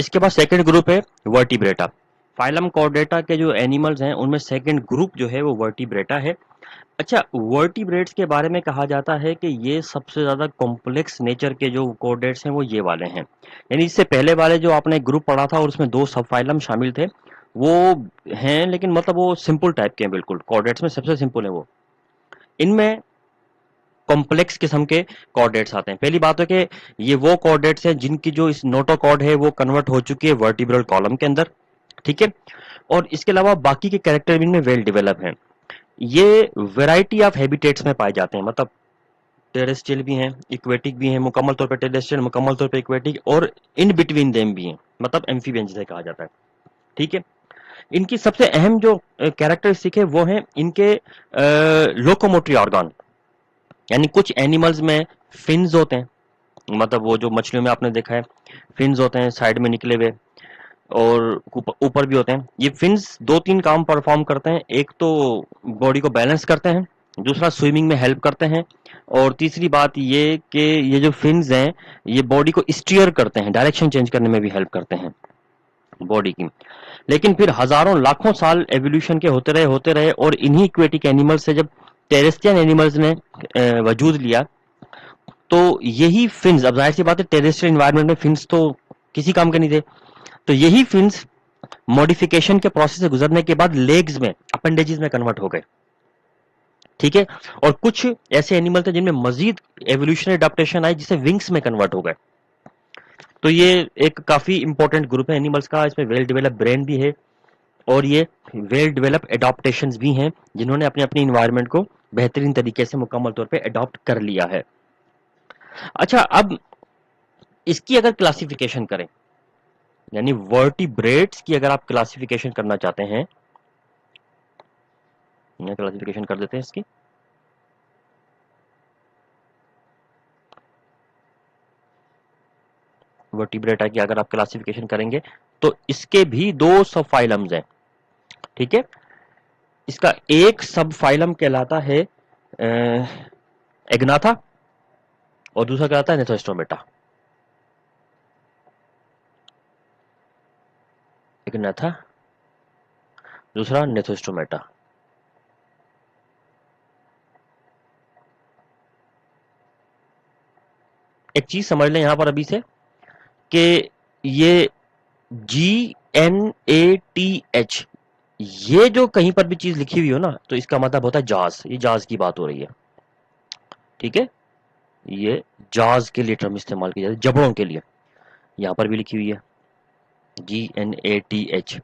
इसके बाद second group है वर्टिब्रेटा। फाइलम कॉर्डेटा के जो एनिमल्स हैं उनमें सेकंड ग्रुप जो है वो वर्टिब्रेटा है। अच्छा, वर्टिब्रेट्स के बारे में कहा जाता है कि ये सबसे ज़्यादा कॉम्प्लेक्स नेचर के जो कॉर्डेट्स हैं वो ये वाले हैं। यानी इससे पहले वाले जो आपने ग्रुप पढ़ा था और उसमें 2 सब फाइलम शामिल थे वो हैं, लेकिन मतलब वो सिंपल टाइप के हैं, बिल्कुल कॉर्डेट्स में सबसे सिंपल है वो। इनमें कॉम्प्लेक्स किस्म के कॉर्डेट्स आते हैं। पहली बात है कि ये वो कॉर्डेट्स हैं जिनकी जो इस नोटोकॉर्ड है वो कन्वर्ट हो चुकी है वर्टिब्रल कॉलम के अंदर, ठीक है। और इसके अलावा बाकी के कैरेक्टर इनमें वेल डेवलप हैं। ये वैरायटी ऑफ हैबिटेट्स में पाए जाते हैं, मतलब टेरेस्ट्रियल भी हैं, इक्वेटिक भी हैं, मुकम्मल तौर पर टेरेस्ट्रियल, मुकम्मल तौर पर इक्वेटिक, और इन बिटवीन देम भी हैं, मतलब एम्फीबियन जिसे कहा जाता है, ठीक है। इनकी सबसे अहम जो कैरेक्टरिस्टिक है वो है इनके लोकोमोटरी ऑर्गन। यानी कुछ एनिमल्स में फिन्स होते हैं, मतलब वो जो मछलियों में आपने देखा है फिन्स होते हैं साइड में निकले हुए, और ऊपर भी होते हैं। ये फिन्स 2-3 काम परफॉर्म करते हैं। एक तो बॉडी को बैलेंस करते हैं, दूसरा स्विमिंग में हेल्प करते हैं, और तीसरी बात ये कि ये जो फिन्स हैं ये बॉडी को स्टीयर करते हैं, डायरेक्शन चेंज करने में भी हेल्प करते हैं बॉडी की। लेकिन फिर हजारों लाखों साल एवोल्यूशन के होते रहे और इन्हीं इक्वेटिक एनिमल्स से जब टेरेस्ट्रियन एनिमल्स ने वजूद लिया, तो यही फिन्स, अब जाहिर सी बात है टेरेस्ट्रियल एनवायरनमेंट में फिन्स तो किसी काम के नहीं थे, तो यही फिन्स मॉडिफिकेशन के प्रोसेस से गुजरने के बाद लेग्स में, अपेंडेजेस में कन्वर्ट हो गए, ठीक है। और कुछ ऐसे एनिमल थे जिनमें मजीद एवोल्यूशनरी अडेप्टेशन आई जिससे विंग्स में कन्वर्ट हो गए। तो ये एक काफी इंपॉर्टेंट ग्रुप है एनिमल्स का। इसमें वेल डेवलप ब्रेन भी है और ये वेल डेवलप एडॉप्टेशंस भी हैं जिन्होंने अपने अपने इन्वायरमेंट को बेहतरीन तरीके से मुकम्मल तौर पे अडॉप्ट कर लिया है। अच्छा, अब इसकी अगर क्लासिफिकेशन करें, यानी वर्टिब्रेट्स की अगर आप क्लासिफिकेशन करना चाहते हैं, क्लासिफिकेशन कर देते हैं इसकी। वर्टिब्रेटा की अगर आप क्लासिफिकेशन करेंगे तो इसके भी 2 सब फाइलम्स हैं, ठीक है। इसका एक सब फाइलम कहलाता है एग्नाथा और दूसरा कहलाता है नेथोस्टोमेटा। एग्नाथा, दूसरा नेथोस्टोमेटा। एक चीज समझ लें यहां पर अभी से कि ये GNATH, ये जो कहीं पर भी चीज लिखी हुई हो ना तो इसका मतलब होता है जाज। ये जाज की बात हो रही है, ठीक है। ये जाज के लिए टर्म इस्तेमाल की जाती है, जबड़ों के लिए। यहां पर भी लिखी हुई है GNATH।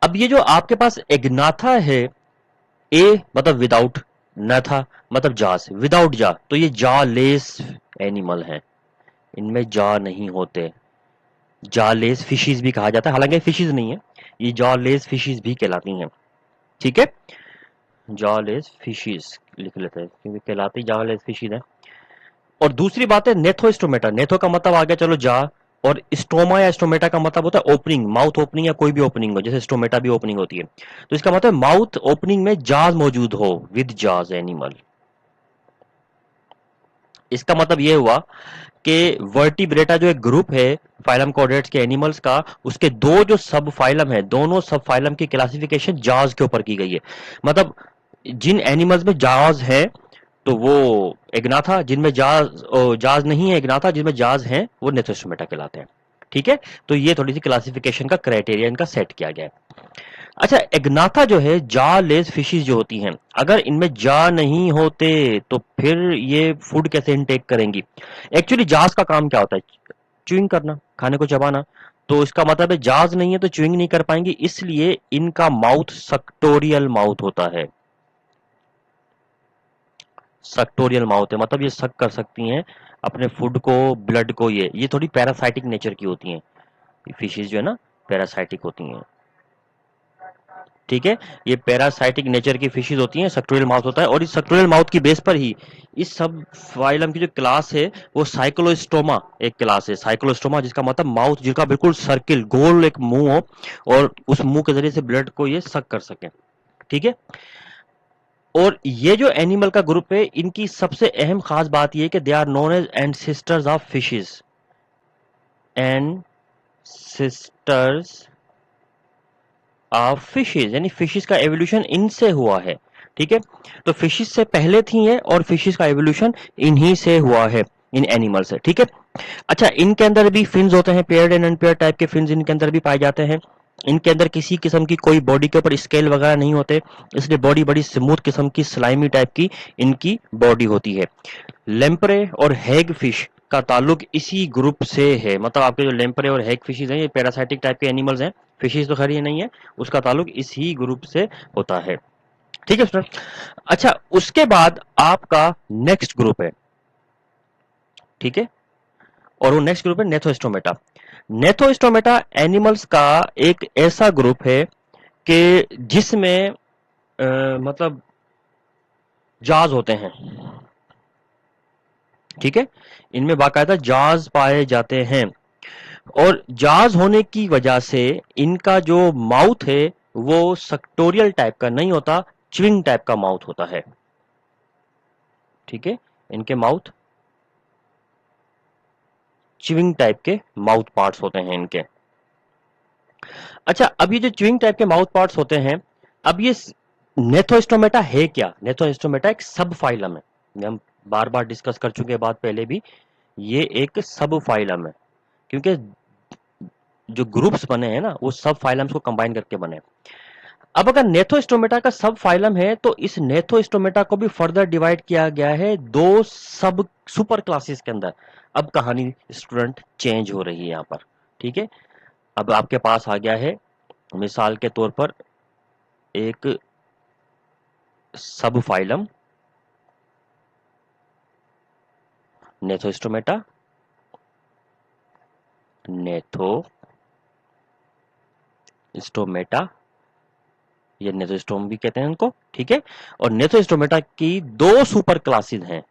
अब ये जो आपके पास एग्नाथा है, ए मतलब विदाउट, नाथा मतलब जाज, विदाउट जा, तो ये जा लेस एनिमल है, इनमें जा नहीं होते। जालेस फिशीज भी कहा जाता है, हालांकि फिशीज नहीं है, ये जालेस फिशीज भी कहलाती हैं, ठीक है। जालेस फिशीज लिख लेते हैं क्योंकि कहलाती जालेस फिशीज है। और दूसरी बात है नेथोस्टोमेटा। नेथो का मतलब आ गया चलो जा, और स्टोमा या स्टोमेटा का मतलब होता है ओपनिंग, माउथ ओपनिंग या कोई भी ओपनिंग हो, जैसे स्टोमेटा भी ओपनिंग होती है। तो इसका मतलब माउथ ओपनिंग में जाज मौजूद हो, विद जाज एनिमल। इसका मतलब यह हुआ कि वर्टिब्रेटा जो एक ग्रुप है फाइलम कॉर्डेट्स के एनिमल्स का, उसके 2 जो सब फाइलम है, दोनों सब फाइलम की क्लासिफिकेशन जाज के ऊपर की गई है। मतलब जिन एनिमल्स में जाज है तो वो एग्नाथा, जिनमें जाज नहीं है एग्नाथा, जिनमें जाज है वो नेथोस्टोमेटा कहलाते हैं, ठीक है। तो ये थोड़ी सी क्लासिफिकेशन का क्राइटेरिया इनका सेट किया गया है। अच्छा, एग्नाथा जो है, जा लेस फिशेज जो होती हैं, अगर इनमें जा नहीं होते तो फिर ये फूड कैसे इनटेक करेंगी। एक्चुअली जाज का काम क्या होता है, च्यूइंग करना, खाने को चबाना। तो इसका मतलब है जाज नहीं है तो च्यूइंग नहीं कर पाएंगे, इसलिए इनका माउथ सक्टोरियल माउथ होता है। सक्टोरियल माउथ है, मतलब ये सक कर सकती हैं अपने फूड को, ब्लड को। ये थोड़ी पैरासाइटिक नेचर की होती हैं, फिशेज जो है ना पैरासाइटिक होती हैं, ठीक है। ये पैरासाइटिक नेचर की फिशेज होती हैं, सक्टोरियल माउथ होता है, और इस सक्टोरियल माउथ की बेस पर ही इस सब फाइलम की जो क्लास है वो साइक्लोस्टोमा एक क्लास है। साइक्लोस्टोमा जिसका मतलब माउथ जिसका बिल्कुल सर्किल गोल एक मुंह हो और उस मुंह के जरिए से ब्लड को ये सक कर सके, ठीक है। और ये जो एनिमल का ग्रुप है, इनकी सबसे अहम खास बात ये है कि they are known as ancestors of fishes and sisters of fishes, यानी फिशेज का एवोल्यूशन इनसे हुआ है। ठीक है, तो फिशेज से पहले थी ये, और फिशेज का एवोल्यूशन इन्हीं से हुआ है, इन एनिमल से। ठीक है, अच्छा, इनके अंदर भी फिन्स होते हैं, पेयर्ड एंड अनपेयर्ड टाइप के फिन्स इनके अंदर भी पाए जाते हैं। इनके अंदर किसी किस्म की कोई बॉडी के ऊपर स्केल वगैरह नहीं होते, इसलिए बॉडी बड़ी स्मूथ किस्म की स्लाइमी टाइप की इनकी बॉडी होती है। लेम्प्रे और हैग फिश का ताल्लुक इसी ग्रुप से है, मतलब आपके जो लेम्प्रे और हैग फिशेज हैं ये पैरासाइटिक टाइप के एनिमल्स हैं, फिशेज तो खैर ये नहीं है, उसका ताल्लुक इसी ग्रुप से होता है। ठीक है स्टूडेंट, अच्छा उसके बाद आपका नेक्स्ट ग्रुप है। ठीक है, और वो नेक्स्ट ग्रुप है नेथोस्टोमेटा। नेथोस्टोमेटा एनिमल्स का एक ऐसा ग्रुप है कि जिसमें मतलब जाज होते हैं। ठीक है, इनमें बाकायदा जाज पाए जाते हैं, और जाज होने की वजह से इनका जो माउथ है वो सक्टोरियल टाइप का नहीं होता, च्विंग टाइप का माउथ होता है। ठीक है, इनके माउथ च्विंग टाइप के माउथ पार्ट्स होते हैं इनके। अच्छा, अब ये जो च्विंग टाइप के माउथ पार्ट्स होते हैं, अब ये नेथोस्टोमेटा है क्या? नेथोस्टोमेटा एक सब फाइलम है, ये हम बार बार डिस्कस कर चुके हैं बात पहले भी, ये एक सब फाइलम है, क्योंकि जो ग्रुप्स बने हैं ना वो सब फाइलम्स को कंबाइन करके बने। अब अगर नेथोस्टोमेटा का सब फाइलम है तो इस नेथोस्टोमेटा को भी फर्दर डिवाइड किया गया है दो सब सुपर क्लासेस के अंदर। अब कहानी स्टूडेंट चेंज हो रही है यहाँ पर। ठीक है, अब आपके पास आ गया है मिसाल के तौर पर एक सब फाइलम नेथोस्टोमेटा, नेथोस्टोमेटा, ये नेथोस्टोम भी कहते हैं उनको। ठीक है, और नेथोस्टोमेटा की दो सुपर क्लासेस हैं।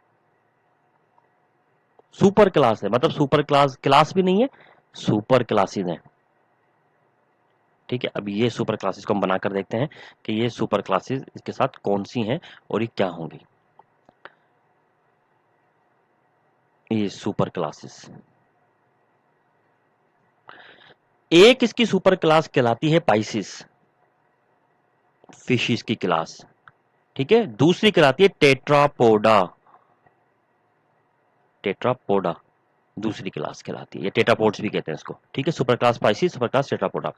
सुपर क्लास है मतलब सुपर क्लास क्लास भी नहीं है, सुपर क्लासेस हैं। ठीक है, अब ये सुपर क्लासेस को हम बनाकर देखते हैं कि ये सुपर क्लासेस इसके साथ कौन सी हैं और ये क्या होंगी। ये सुपर क्लासेस, एक इसकी सुपर क्लास कहलाती है पाइसिस, फिशिस की क्लास। ठीक है, दूसरी कहलाती है टेट्रापोडा, टेट्रापोडा दूसरी क्लास कहलाती है, ये टेट्रापोड्स भी कहते हैं इसको। ठीक है, super class Pisces, super class Tetrapoda.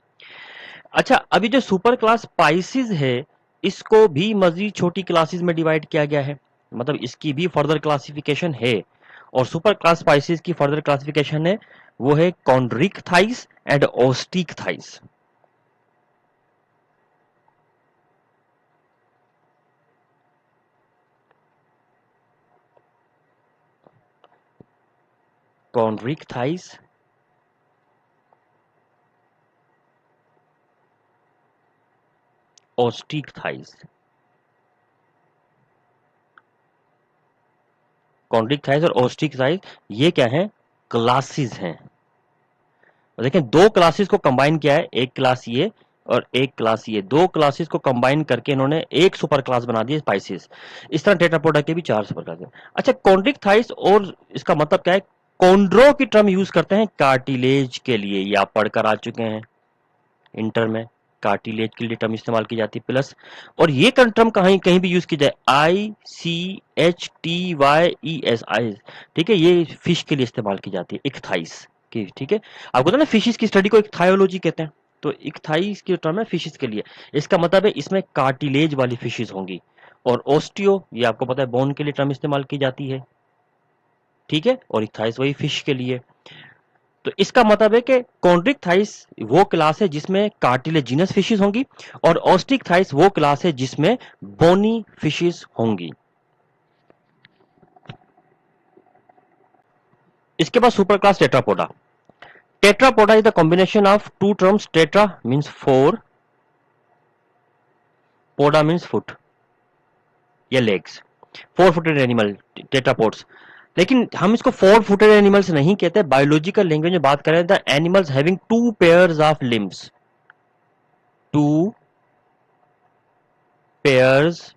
अच्छा, अभी जो सुपर क्लास पाइसिस है इसको भी मजीद छोटी क्लासेस में डिवाइड किया गया है, मतलब इसकी भी फर्दर क्लासिफिकेशन है। और सुपर क्लास स्पाइसेस की फर्दर क्लासिफिकेशन है, वो है chondrichthyes and osteichthyes. Chondrichthyes, osteichthyes. Chondrichthyes और ओस्टिक थाइस ये क्या है? क्लासेस हैं। देखें, दो क्लासेस को कंबाइन किया है, एक क्लास ये और एक क्लास ये, दो क्लासेस को कंबाइन करके इन्होंने एक सुपर क्लास बना दी स्पाइसेस। इस तरह टेट्रापोडा के भी चार सुपर क्लास है। अच्छा, कॉन्ड्रिक थाइस, और इसका मतलब क्या है? कॉन्ड्रो की टर्म यूज करते हैं कार्टिलेज के लिए, ये आप पढ़कर आ चुके हैं इंटर में, कार्टिलेज के लिए टर्म इस्तेमाल की जाती है प्लस। और ये टर्म कहीं कहीं भी यूज की जाए, ICHTYES, आइज, ठीक है, ये फिश के लिए इस्तेमाल की जाती है, इक्थाइस की। ठीक है, आपको पता ना फिशिस की स्टडी को इक्थायोलॉजी कहते हैं, तो इक्थाइस की टर्म है फिशिस के लिए। इसका मतलब है इसमें कार्टिलेज वाली फिशिस होंगी। और ओस्टियो, ये आपको पता है बोन के लिए टर्म इस्तेमाल की जाती है। ठीक है, और इक्थाइस वही फिश के लिए। तो इसका मतलब है कि कॉन्ड्रिक थाइस वो क्लास है जिसमें कार्टिलेजिनस फिशेस होंगी, और ऑस्टिक थाइस वो क्लास है जिसमें बोनी फिशेस होंगी। इसके बाद super class tetrapoda. Tetrapoda is the combination of two terms, tetra means four, poda means foot या legs, four footed animal tetrapods. लेकिन हम इसको फोर फुटेड एनिमल्स नहीं कहते, बायोलॉजिकल लैंग्वेज में बात करें the animals having two pairs of limbs, two pairs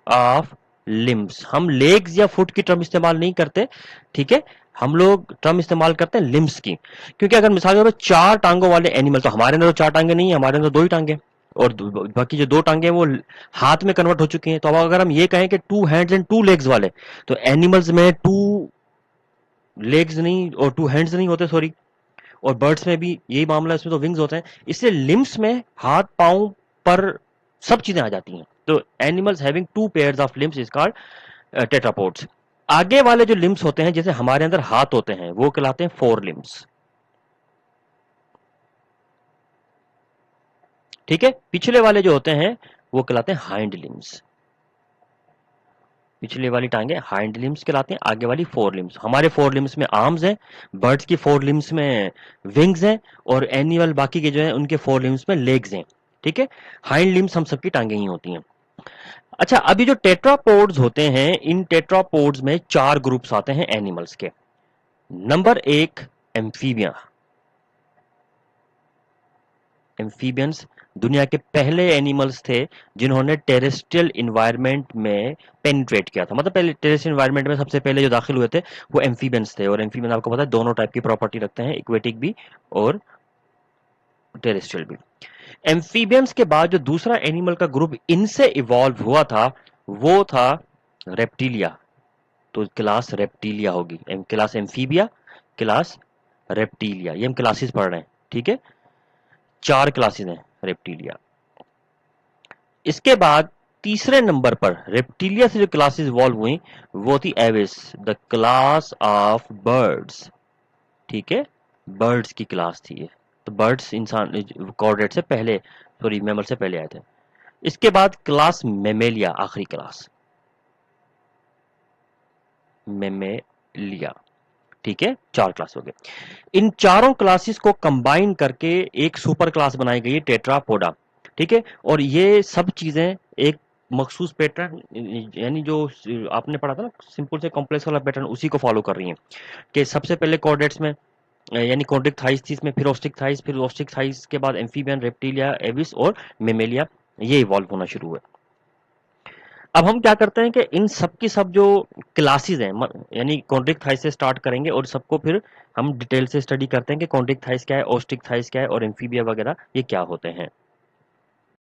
of limbs. हम लेग्स या फुट की टर्म इस्तेमाल नहीं करते। ठीक है, हम लोग टर्म इस्तेमाल करते हैं लिम्स की, क्योंकि अगर मिसाल के तौर पर 4 टांगों वाले एनिमल, तो हमारे अंदर तो 4 टांगे नहीं है, हमारे अंदर 2 ही टांगे, और बाकी जो 2 टांगे हैं वो हाथ में कन्वर्ट हो चुकी हैं। तो अब अगर हम ये कहें कि 2 हैंड्स एंड 2 लेग्स वाले, तो एनिमल्स में 2 लेग्स नहीं और 2 हैंड्स नहीं होते, सॉरी, और बर्ड्स में भी यही मामला है, इसमें तो विंग्स होते हैं। इसलिए लिम्स में हाथ पांव पर सब चीजें आ जाती हैं। तो animals having 2 pairs of limbs is called tetrapods. आगे वाले जो लिम्स होते हैं, जैसे हमारे अंदर हाथ होते हैं, वो कहलाते हैं 4 लिम्स। ठीक है, पिछले वाले जो होते हैं वो कहलाते हैं हाइंड लिम्स। पिछले वाली टांगे हाइंड लिम्स कहलाते हैं, आगे वाली 4 लिम्स। हमारे 4 लिम्स में आर्म्स हैं, बर्ड्स की 4 लिम्स में विंग्स हैं, और एनिमल बाकी के जो है उनके 4 लिम्स में लेग्स हैं। ठीक है, हाइंड लिम्स हम सबकी टांगे ही होती हैं। अच्छा, अभी जो टेट्रापोड्स होते हैं, इन टेट्रापोड्स में 4 ग्रुप्स आते हैं एनिमल्स के। Number 1, amphibia. एम्फीबियंस दुनिया के पहले एनिमल्स थे जिन्होंने टेरेस्ट्रियल इन्वायरमेंट में पेनिट्रेट किया था। मतलब पहले टेरेस्ट्रियल इन्वायरमेंट में सबसे पहले जो दाखिल हुए थे वो एम्फीबियंस थे। और एम्फीबियन आपको पता है दोनों टाइप की प्रॉपर्टी रखते हैं, इक्वेटिक भी और टेरेस्ट्रियल भी। एम्फीबियंस के बाद जो दूसरा एनिमल का ग्रुप इनसे इवॉल्व हुआ था वो था रेप्टिलिया। तो क्लास रेप्टिलिया होगी, क्लास एम्फीबिया, क्लास रेप्टिलिया, ये हम क्लासेस पढ़ रहे हैं। ठीक है, 4 क्लासेस हैं रेप्टिलिया। इसके बाद तीसरे नंबर पर रेप्टिलिया से जो क्लासेस इवॉल्व हुई वो थी Aves, the class of birds. ठीक है, बर्ड्स की क्लास थी ये। तो बर्ड्स इंसान कॉर्डेट से पहले, सॉरी मैमल से पहले आए थे। इसके बाद क्लास मेमेलिया, आखिरी क्लास मेमेलिया। ठीक है, 4 क्लास हो गए। इन चारों क्लासेस को कंबाइन करके एक सुपर क्लास बनाई गई है, टेट्रापोडा। ठीक है, और ये सब चीजें एक मखसूस पैटर्न, यानी जो आपने पढ़ा था ना सिंपल से कॉम्प्लेक्स वाला पैटर्न, उसी को फॉलो कर रही हैं। कि सबसे पहले कॉर्डेट्स में यानी कॉर्डिक थाइस थी, इसमें फिर ऑस्टिक थाइस, फिर ऑस्टिक थाइस के बाद एम्फीबियन, रेप्टिलिया, एविस और मेमेलिया, ये इवॉल्व होना शुरू हुए। अब हम क्या करते हैं कि इन सब की सब जो क्लासेस हैं, यानी कॉन्ड्रिक थाइस से स्टार्ट करेंगे और सबको फिर हम डिटेल से स्टडी करते हैं कि कॉन्ड्रिक थाइस क्या है, ऑस्टिक थाइस क्या है और एम्फीबिया वगैरह ये क्या होते हैं।